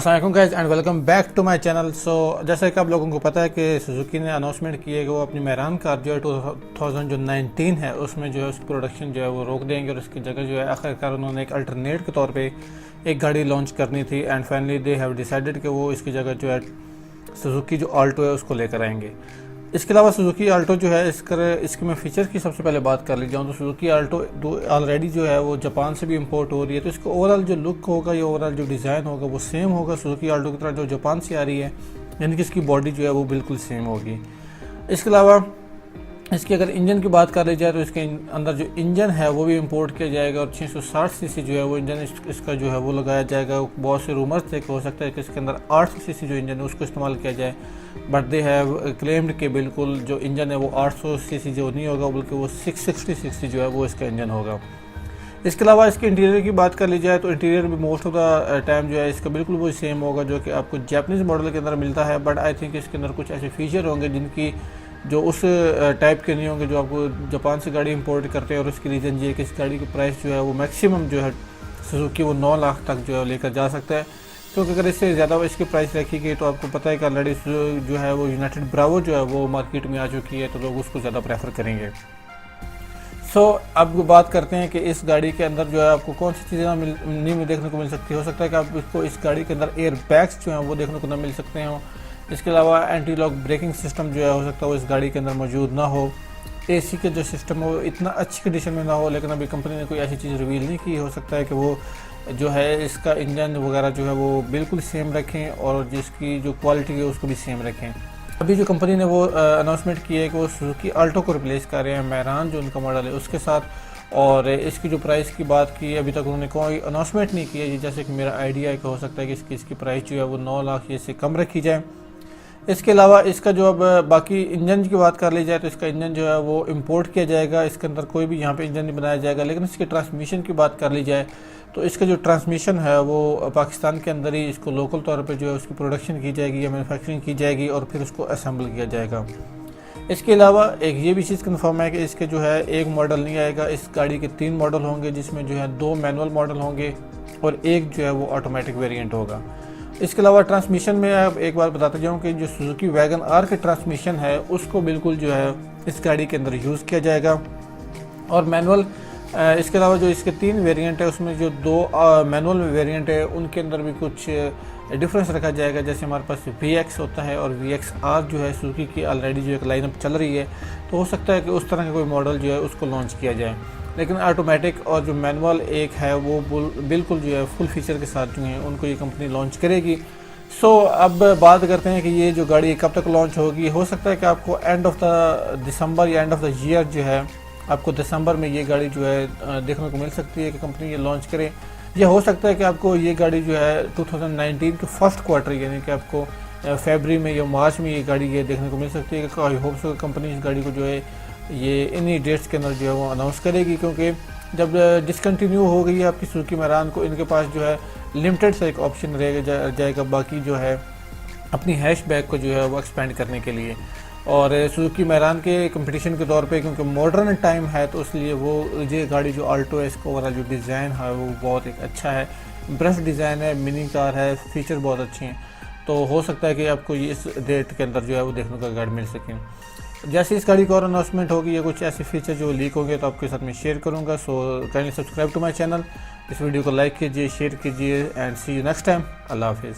अस्सलाम वालेकुम guys and welcome back to my channel. So जैसा कि आप लोगों को पता है कि सुजुकी ने अनाउंसमेंट की है कि वो अपनी मेहरान कार जो है 2019 है उसमें जो है उसकी प्रोडक्शन जो है वो रोक देंगे और उसकी जगह जो है आखिरकार उन्होंने एक अल्टरनेट के तौर पे एक गाड़ी लॉन्च करनी थी and finally they have decided कि वो इसकी जगह जो है सुजुकी जो आल्टो है उसको लेकर आएंगे। इसके अलावा सुजुकी आल्टो जो है इसके मैं फ़ीचर की सबसे पहले बात कर ली जाऊँ तो सुजुकी आल्टो ऑलरेडी जो है वो जापान से भी इंपोर्ट हो रही है, तो इसका ओवरऑल जो लुक होगा या ओवरऑल जो डिज़ाइन होगा वो सेम होगा सुजुकी आल्टो की तरह जो जापान से आ रही है, यानी कि इसकी बॉडी जो है वो बिल्कुल सेम होगी। इसके अलावा इसकी अगर इंजन की बात कर ली जाए तो इसके अंदर जो इंजन है वो भी इंपोर्ट किया जाएगा और 660 सीसी जो है वो इंजन इसका जो है वो लगाया जाएगा। बहुत से रूमर्स थे कि हो सकता है कि इसके अंदर 800 सीसी जो इंजन है उसको इस्तेमाल किया जाए, बट दे हैव क्लेम्ड कि बिल्कुल जो इंजन है वो 800 सीसी जो नहीं होगा बल्कि वो 660 सीसी जो है वो इसका इंजन होगा। इसके अलावा इसके इंटीरियर की बात कर ली जाए तो इंटीरियर भी मोस्ट ऑफ द टाइम जो है इसका बिल्कुल वो सेम होगा जो कि आपको जापानीज़ मॉडल के अंदर मिलता है, बट आई थिंक इसके अंदर कुछ ऐसे फीचर होंगे जिनकी जो उस टाइप के नहीं होंगे जो आपको जापान से गाड़ी इंपोर्ट करते हैं। और उसकी रीज़न ये है कि इस गाड़ी की प्राइस जो है वो मैक्सिमम जो है सुजुकी वो 9 लाख तक जो है लेकर जा सकता है, क्योंकि अगर इससे ज़्यादा इसकी प्राइस रखी गई तो आपको पता है कि ऑलरेडी जो है वो यूनाइटेड ब्रावो जो है वो मार्केट में आ चुकी है, तो लोग उसको ज़्यादा प्रेफर करेंगे। सो अब बात करते हैं कि इस गाड़ी के अंदर जो है आपको कौन सी चीज़ें नहीं देखने को मिल सकती। हो सकता है कि आप इसको इस गाड़ी के अंदर एयर बैग्स जो हैं वो देखने को ना मिल सकते हों। इसके अलावा एंटी लॉक ब्रेकिंग सिस्टम जो है हो सकता है वो इस गाड़ी के अंदर मौजूद ना हो। एसी के जो सिस्टम हो इतना अच्छी कंडीशन में ना हो, लेकिन अभी कंपनी ने कोई ऐसी चीज़ रिवील नहीं की। हो सकता है कि वो जो है इसका इंजन वगैरह जो है वो बिल्कुल सेम रखें और जिसकी जो क्वालिटी है उसको भी सेम रखें। अभी जो कंपनी ने वो अनाउंसमेंट की है कि वो सुजुकी आल्टो को रिप्लेस कर रहे हैं मेहरान जो उनका मॉडल है उसके साथ, और इसकी जो प्राइस की बात की अभी तक उन्होंने कोई अनाउंसमेंट नहीं की है। जैसे कि मेरा आइडिया है कि हो सकता है कि इसकी प्राइस जो है वो 9 लाख से कम रखी जाए। इसके अलावा इसका जो अब बाकी इंजन की बात कर ली जाए तो इसका इंजन जो है वो इंपोर्ट किया जाएगा, इसके अंदर कोई भी यहाँ पे इंजन नहीं बनाया जाएगा। लेकिन इसके ट्रांसमिशन की बात कर ली जाए तो इसका जो ट्रांसमिशन है वो पाकिस्तान के अंदर ही इसको लोकल तौर पे जो है उसकी प्रोडक्शन की जाएगी या मैन्युफैक्चरिंग की जाएगी और फिर उसको असेंबल किया जाएगा। इसके अलावा एक ये भी चीज़ कन्फर्म है कि इसके जो है एक मॉडल नहीं आएगा, इस गाड़ी के 3 मॉडल होंगे जिसमें जो है 2 मैनुअल मॉडल होंगे और एक जो है वो ऑटोमेटिक वेरिएंट होगा। इसके अलावा ट्रांसमिशन में आप एक बार बताते जाऊँ कि जो सुजुकी वैगन आर के ट्रांसमिशन है उसको बिल्कुल जो है इस गाड़ी के अंदर यूज़ किया जाएगा और मैनुअल। इसके अलावा जो इसके 3 वेरिएंट है उसमें जो 2 मैनुअल वेरिएंट है उनके अंदर भी कुछ डिफरेंस रखा जाएगा। जैसे हमारे पास VX होता है और VXR जो है सुजुकी की ऑलरेडी जो एक लाइनअप चल रही है, तो हो सकता है कि उस तरह का कोई मॉडल जो है उसको लॉन्च किया जाए। लेकिन ऑटोमेटिक और जो मैनुअल एक है वो बिल्कुल जो है फुल फीचर के साथ जो है उनको ये कंपनी लॉन्च करेगी। सो अब बात करते हैं कि ये जो गाड़ी कब तक लॉन्च होगी। हो सकता है कि आपको एंड ऑफ द दिसंबर या एंड ऑफ द ईयर जो है आपको दिसंबर में ये गाड़ी जो है देखने को मिल सकती है कि कंपनी ये लॉन्च करे, या हो सकता है कि आपको ये गाड़ी जो है 2019 के फर्स्ट क्वार्टर यानी कि आपको फरवरी में या मार्च में ये गाड़ी ये देखने को मिल सकती है। आई होप सो कंपनी इस गाड़ी को जो है ये इन्हीं डेट्स के अंदर जो है वो अनाउंस करेगी, क्योंकि जब डिसकंटिन्यू हो गई है आपकी सुजुकी मेहरान को इनके पास जो है लिमिटेड सा एक ऑप्शन रहेगा जाएगा बाकी जो है अपनी हैशबैग को जो है वो एक्सपेंड करने के लिए। और सुजुकी मेहरान के कंपटीशन के तौर पे क्योंकि मॉडर्न टाइम है तो इसलिए वो ये गाड़ी जो आल्टो है इसका ओवरऑल जो डिज़ाइन है वो बहुत एक अच्छा है, ब्रश डिज़ाइन है, मिनी कार है, फीचर बहुत अच्छे हैं। तो हो सकता है कि आपको ये इस डेट के अंदर जो है वो देखने का गाड़ी मिल सके। जैसे इस गाड़ी की और अनाउंसमेंट होगी या कुछ ऐसे फीचर जो लीक होंगे तो आपके साथ में शेयर करूँगा। So kindly subscribe to my channel, इस वीडियो को लाइक कीजिए, शेयर कीजिए and see you next time. अल्लाह हाफिज़।